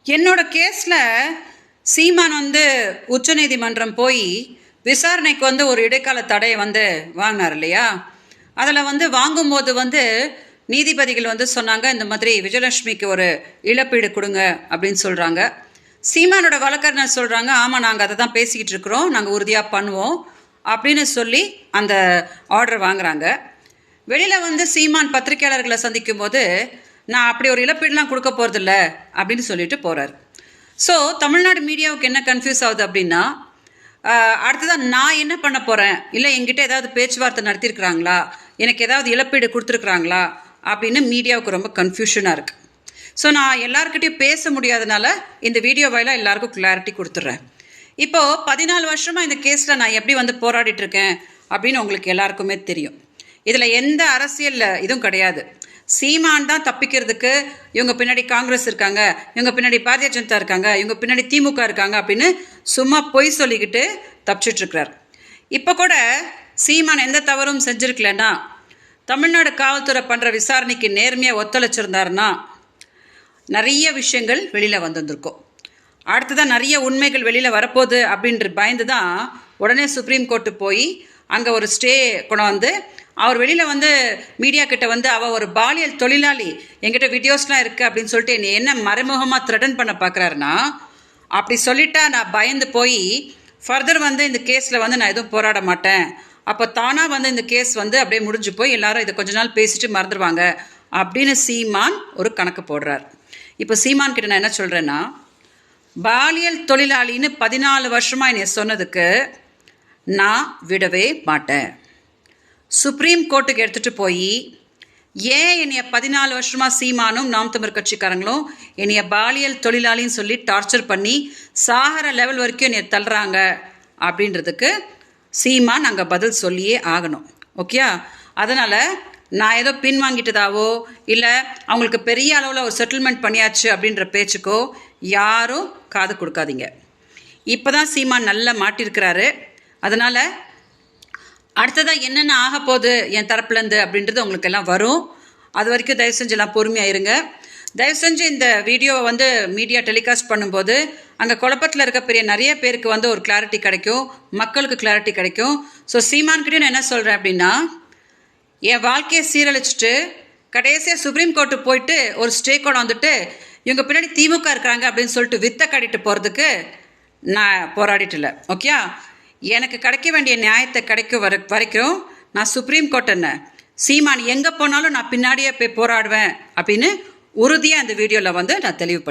என்னோட கேஸில் சீமான் உச்சநீதிமன்றம் போய் விசாரணைக்கு ஒரு இடைக்கால தடையை வாங்கினார் இல்லையா. அதில் வாங்கும்போது நீதிபதிகள் சொன்னாங்க, இந்த மாதிரி விஜயலட்சுமிக்கு ஒரு இழப்பீடு கொடுங்க அப்படின்னு சொல்கிறாங்க. சீமானோட வழக்கறிஞர் சொல்கிறாங்க, ஆமாம் நாங்கள் அதை தான் பேசிக்கிட்டு இருக்கிறோம், நாங்கள் உறுதியாக பண்ணுவோம் அப்படின்னு சொல்லி அந்த ஆர்டர் வாங்குறாங்க. வெளியில் சீமான் பத்திரிகையாளர்களை சந்திக்கும் போது நான் அப்படி ஒரு இழப்பீடுலாம் கொடுக்க போகிறதில்ல அப்படின்னு சொல்லிட்டு போகிறார். ஸோ தமிழ்நாடு மீடியாவுக்கு என்ன கன்ஃபியூஸ் ஆகுது அப்படின்னா, அடுத்ததான் நான் என்ன பண்ண போகிறேன், இல்லை என்கிட்ட ஏதாவது பேச்சுவார்த்தை நடத்தியிருக்கிறாங்களா, எனக்கு ஏதாவது இழப்பீடு கொடுத்துருக்குறாங்களா அப்படின்னு மீடியாவுக்கு ரொம்ப கன்ஃபியூஷனாக இருக்குது. ஸோ நான் எல்லாருக்கிட்டையும் பேச முடியாதனால இந்த வீடியோ வாயிலாக எல்லாருக்கும் கிளாரிட்டி கொடுத்துட்றேன். இப்போது 14 வருஷமாக இந்த கேஸில் நான் எப்படி போராடிட்டு இருக்கேன் அப்படின்னு உங்களுக்கு எல்லாருக்குமே தெரியும். இதில் எந்த அரசியல் இதுவும் கிடையாது. சீமான் தான் தப்பிக்கிறதுக்கு இவங்க பின்னாடி காங்கிரஸ் இருக்காங்க, இவங்க பின்னாடி பாரதிய ஜனதா இருக்காங்க, இவங்க பின்னாடி திமுக இருக்காங்க அப்படின்னு சும்மா பொய் சொல்லிக்கிட்டு தப்பிச்சிட்ருக்கிறார். இப்போ கூட சீமான் எந்த தவறும் செஞ்சுருக்கலன்னா, தமிழ்நாடு காவல்துறை பண்ணுற விசாரணைக்கு நேர்மையாக ஒத்துழைச்சிருந்தாருன்னா நிறைய விஷயங்கள் வெளியில் வந்திருக்கும். அடுத்ததான் நிறைய உண்மைகள் வெளியில் வரப்போகுது அப்படின்ற பயந்து தான் உடனே சுப்ரீம் கோர்ட்டு போய் அங்கே ஒரு ஸ்டே கொண்டு அவர் வெளியில் மீடியா கிட்ட அவள் ஒரு பாலியல் தொழிலாளி, என்கிட்ட வீடியோஸ்லாம் இருக்குது அப்படின்னு சொல்லிட்டு என்னை என்ன மறைமுகமாக த்ரெட்டன் பண்ண பார்க்குறாருன்னா, அப்படி சொல்லிட்டா நான் பயந்து போய் ஃபர்தர் இந்த கேஸில் நான் எதுவும் போராட மாட்டேன், அப்போ தானாக இந்த கேஸ் அப்படியே முடிஞ்சு போய் எல்லாரும் இதை கொஞ்ச நாள் பேசிட்டு மறந்துடுவாங்க அப்படின்னு சீமான் ஒரு கணக்கு போடுறார். இப்போ சீமான் கிட்ட நான் என்ன சொல்கிறேன்னா, பாலியல் தொழிலாளின்னு 14 வருஷமாக என்னை சொன்னதுக்கு நான் விடவே மாட்டேன். சுப்ரீம் கோர்ட்டுக்கு எடுத்துகிட்டு போய் ஏன் என்னைய 14 வருஷமாக சீமானும் நாம் தமிழ் கட்சிக்காரங்களும் என்னைய பாலியல் தொழிலாளின்னு சொல்லி டார்ச்சர் பண்ணி சாகர லெவல் வரைக்கும் என்னைய தள்ளுறாங்க அப்படின்றதுக்கு சீமான் அங்கே பதில் சொல்லியே ஆகணும். ஓகே, அதனால் நான் ஏதோ பின்வாங்கிட்டதாவோ இல்லை அவங்களுக்கு பெரிய அளவில் ஒரு செட்டில்மெண்ட் பண்ணியாச்சு அப்படின்ற பேச்சுக்கோ யாரும் காது கொடுக்காதீங்க. இப்போ தான் சீமான் நல்லா மாட்டியிருக்கிறாரு. அதனால் அடுத்ததாக என்னென்ன ஆக போகுது என் தரப்புலேருந்து அப்படின்றது உங்களுக்கு எல்லாம் வரும். அது வரைக்கும் தயவு செஞ்சு எல்லாம் பொறுமையாக இருங்க. தயவு செஞ்சு இந்த வீடியோவை மீடியா டெலிகாஸ்ட் பண்ணும்போது அங்கே குழப்பத்தில் இருக்க பெரிய நிறைய பேருக்கு ஒரு கிளாரிட்டி கிடைக்கும், மக்களுக்கு கிளாரிட்டி கிடைக்கும். ஸோ சீமான்கிட்டையும் நான் என்ன சொல்கிறேன் அப்படின்னா, என் வாழ்க்கையை சீரழிச்சிட்டு கடைசியாக சுப்ரீம் கோர்ட்டு போயிட்டு ஒரு ஸ்டே கொண்டு இவங்க பின்னாடி திமுக இருக்கிறாங்க அப்படின்னு சொல்லிட்டு வித்தை காட்டிட்டு போகிறதுக்கு நான் போராடிட்டு இல்லை. ஓகே, எனக்கு கிடைக்க வேண்டிய நியாயத்தை கிடைக்க வரைக்கும் நான் சுப்ரீம் கோர்ட் என்ன சீமான் எங்கே போனாலும் நான் பின்னாடியே போய் போராடுவேன் அப்படின்னு உறுதியாக இந்த வீடியோவில் நான் தெளிவுபடுத்தேன்.